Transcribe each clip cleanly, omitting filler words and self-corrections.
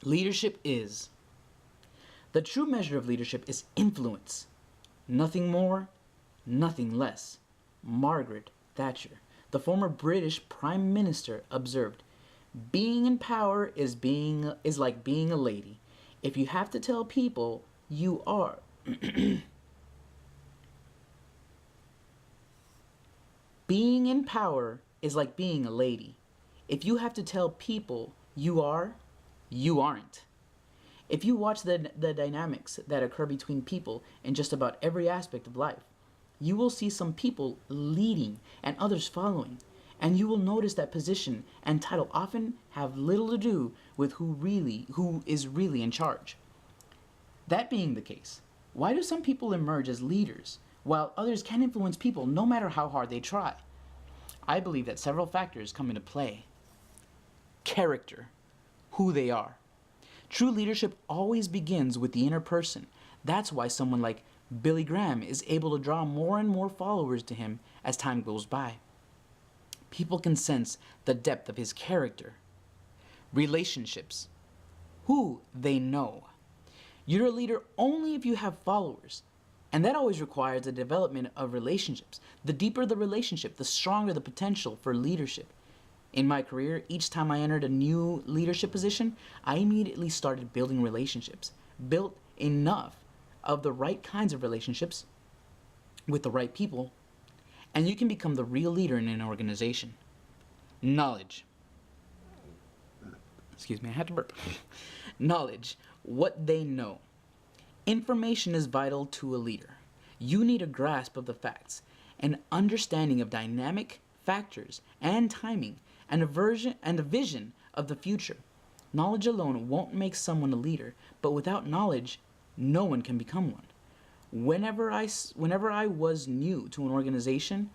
Leadership is. The true measure of leadership is influence. Nothing more, nothing less. Margaret Thatcher, the former British Prime Minister, observed, "Being in power is like being a lady. If you have to tell people you are being in power is like being a lady. If you have to tell people you are, you aren't." If you watch the dynamics that occur between people in just about every aspect of life, you will see some people leading and others following, and you will notice that position and title often have little to do with who is really in charge. That being the case, why do some people emerge as leaders while others can influence people no matter how hard they try? I believe that several factors come into play. Character, who they are. True leadership always begins with the inner person. That's why someone like Billy Graham is able to draw more and more followers to him as time goes by. People can sense the depth of his character. Relationships, who they know. You're a leader only if you have followers, and that always requires the development of relationships. The deeper the relationship, the stronger the potential for leadership. In my career, each time I entered a new leadership position, I immediately started building relationships. Built enough of the right kinds of relationships with the right people, and you can become the real leader in an organization. Knowledge. Excuse me, I had to burp. Knowledge, what they know. Information is vital to a leader. You need a grasp of the facts, an understanding of dynamic factors and timing, and a vision of the future. Knowledge alone won't make someone a leader, but without knowledge, no one can become one. Whenever I was new to an organization,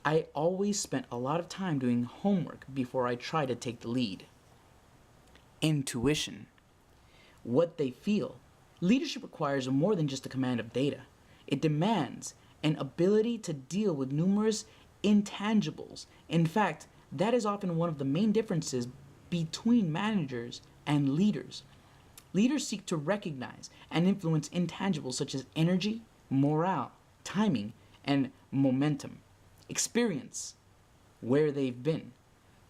I always spent a lot of time doing homework before I tried to take the lead. Intuition, what they feel. Leadership requires more than just a command of data. It demands an ability to deal with numerous intangibles. In fact, that is often one of the main differences between managers and leaders. Leaders seek to recognize and influence intangibles such as energy, morale, timing, and momentum. Experience, where they've been.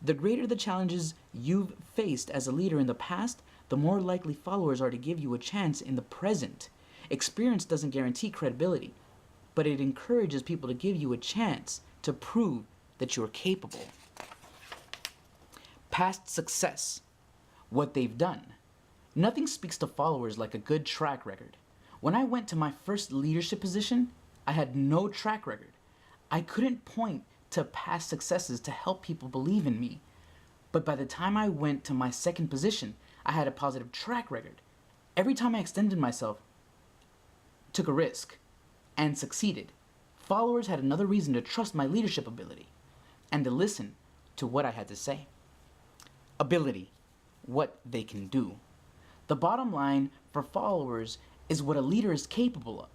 The greater the challenges you've faced as a leader in the past, the more likely followers are to give you a chance in the present. Experience doesn't guarantee credibility, but it encourages people to give you a chance to prove that you are capable. Past success, what they've done. Nothing speaks to followers like a good track record. When I went to my first leadership position, I had no track record. I couldn't point to past successes to help people believe in me. But by the time I went to my second position, I had a positive track record. Every time I extended myself, took a risk, and succeeded, followers had another reason to trust my leadership ability and to listen to what I had to say. Ability, what they can do. The bottom line for followers is what a leader is capable of.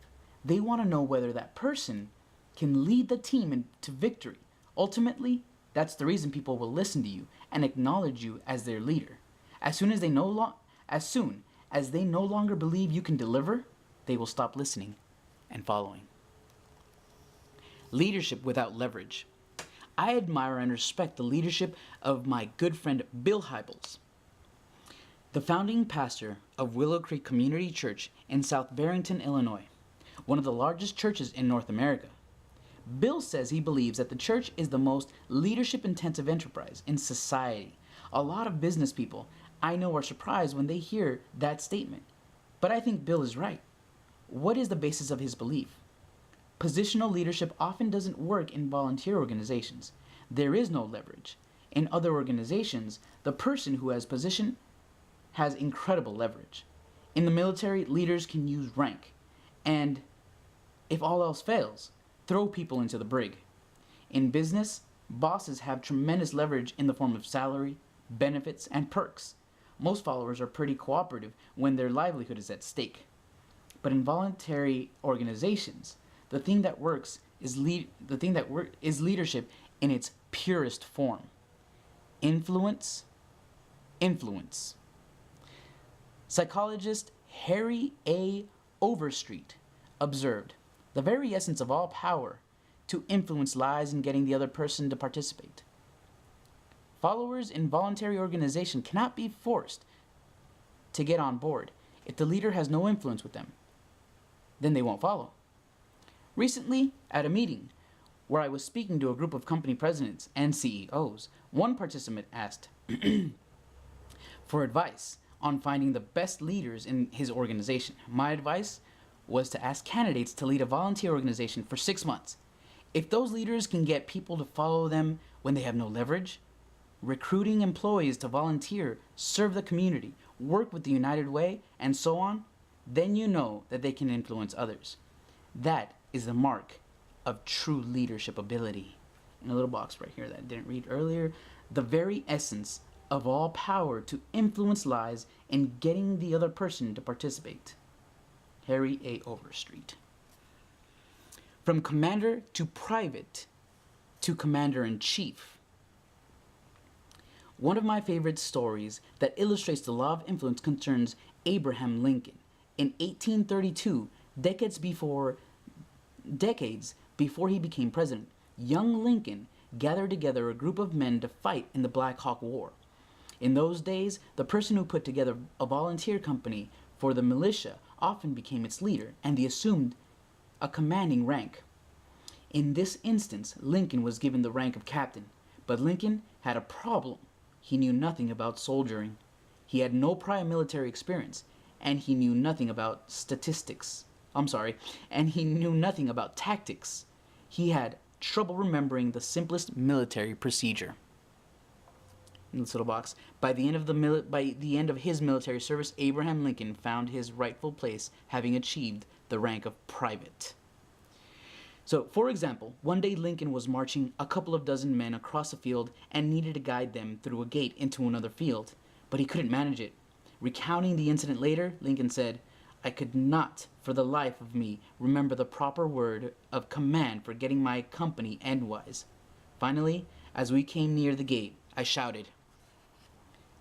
They want to know whether that person can lead the team into victory. Ultimately, that's the reason people will listen to you and acknowledge you as their leader. As soon as they no longer believe you can deliver, they will stop listening and following. Leadership without leverage. I admire and respect the leadership of my good friend Bill Hybels, the founding pastor of Willow Creek Community Church in South Barrington, Illinois, one of the largest churches in North America. Bill says he believes that the church is the most leadership-intensive enterprise in society. A lot of business people I know are surprised when they hear that statement, but I think Bill is right. What is the basis of his belief? Positional leadership often doesn't work in volunteer organizations. There is no leverage. In other organizations, the person who has position has incredible leverage. In the military, leaders can use rank, and if all else fails, throw people into the brig. In business, bosses have tremendous leverage in the form of salary, benefits, and perks. Most followers are pretty cooperative when their livelihood is at stake. But in voluntary organizations, the thing that works is leadership in its purest form. Influence. Psychologist Harry A. Overstreet observed, "The very essence of all power to influence lies in getting the other person to participate. Followers in voluntary organization cannot be forced to get on board. If the leader has no influence with them, then they won't follow." Recently, at a meeting where I was speaking to a group of company presidents and CEOs, one participant asked for advice on finding the best leaders in his organization. My advice was to ask candidates to lead a volunteer organization for 6 months. If those leaders can get people to follow them when they have no leverage, recruiting employees to volunteer, serve the community, work with the United Way, and so on, then you know that they can influence others. That is the mark of true leadership ability. In a little box right here that I didn't read earlier, the very essence of all power to influence lies in getting the other person to participate. Harry A. Overstreet. From commander to private to commander-in-chief. One of my favorite stories that illustrates the law of influence concerns Abraham Lincoln. In 1832, decades before he became president, young Lincoln gathered together a group of men to fight in the Black Hawk War. In those days, the person who put together a volunteer company for the militia often became its leader, and they assumed a commanding rank. In this instance, Lincoln was given the rank of captain, but Lincoln had a problem. He knew nothing about soldiering. He had no prior military experience, and he knew nothing about and he knew nothing about tactics. He had trouble remembering the simplest military procedure. In this little box, by the end of his military service, Abraham Lincoln found his rightful place, having achieved the rank of private. So, for example, one day Lincoln was marching a couple of dozen men across a field and needed to guide them through a gate into another field, but he couldn't manage it. Recounting the incident later, Lincoln said, "I could not, for the life of me, remember the proper word of command for getting my company endwise. Finally, as we came near the gate, I shouted,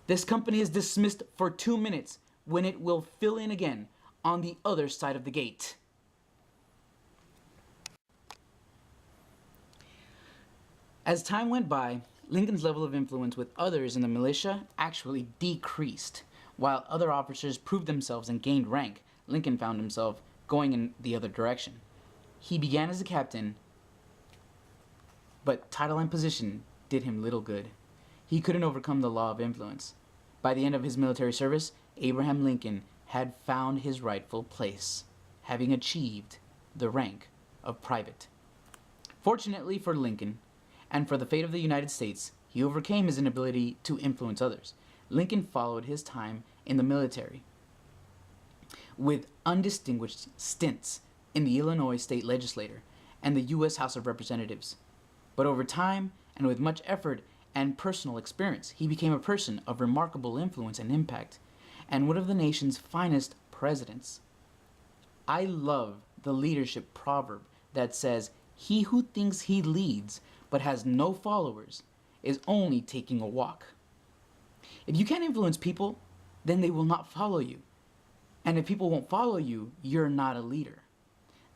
'This company is dismissed for 2 minutes, when it will fill in again on the other side of the gate.'" As time went by, Lincoln's level of influence with others in the militia actually decreased. While other officers proved themselves and gained rank, Lincoln found himself going in the other direction. He began as a captain, but title and position did him little good. He couldn't overcome the law of influence. By the end of his military service, Abraham Lincoln had found his rightful place, having achieved the rank of private. Fortunately for Lincoln, and for the fate of the United States, he overcame his inability to influence others. Lincoln followed his time in the military with undistinguished stints in the Illinois state legislature and the U.S. House of Representatives. But over time, and with much effort and personal experience, he became a person of remarkable influence and impact, and one of the nation's finest presidents. I love the leadership proverb that says, "He who thinks he leads but has no followers is only taking a walk." If you can't influence people, then they will not follow you. And if people won't follow you, you're not a leader.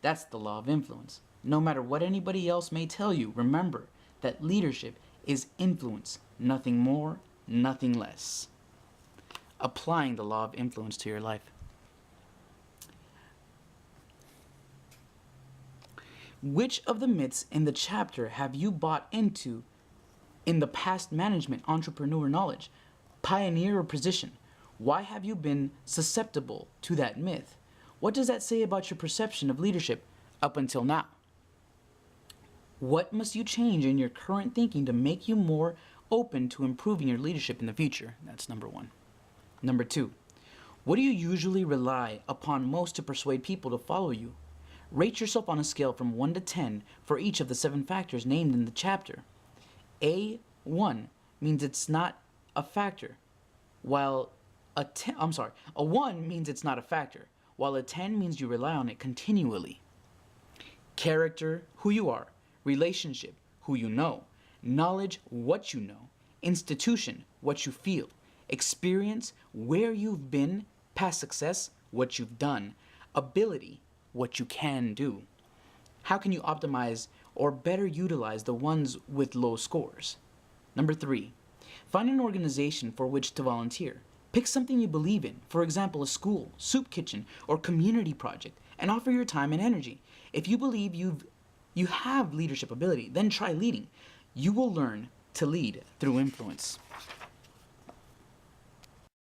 That's the law of influence. No matter what anybody else may tell you, remember that leadership is influence, nothing more, nothing less. Applying the law of influence to your life. Which of the myths in the chapter have you bought into in the past management, entrepreneur knowledge, pioneer or position? Why have you been susceptible to that myth? What does that say about your perception of leadership up until now? What must you change in your current thinking to make you more open to improving your leadership in the future? That's number one. Number two, what do you usually rely upon most to persuade people to follow you? Rate yourself on a scale from 1 to 10 for each of the 7 factors named in the chapter. A1 means it's not a factor, while a 1 means it's not a factor, while a 10 means you rely on it continually. Character, who you are. Relationship, who you know. Knowledge, what you know. Institution, what you feel. Experience, where you've been. Past success, what you've done. Ability, what you can do. How can you optimize or better utilize the ones with low scores? Number 3, find an organization for which to volunteer. Pick something you believe in, for example, a school, soup kitchen, or community project, and offer your time and energy. If you believe you have leadership ability, then try leading. You will learn to lead through influence.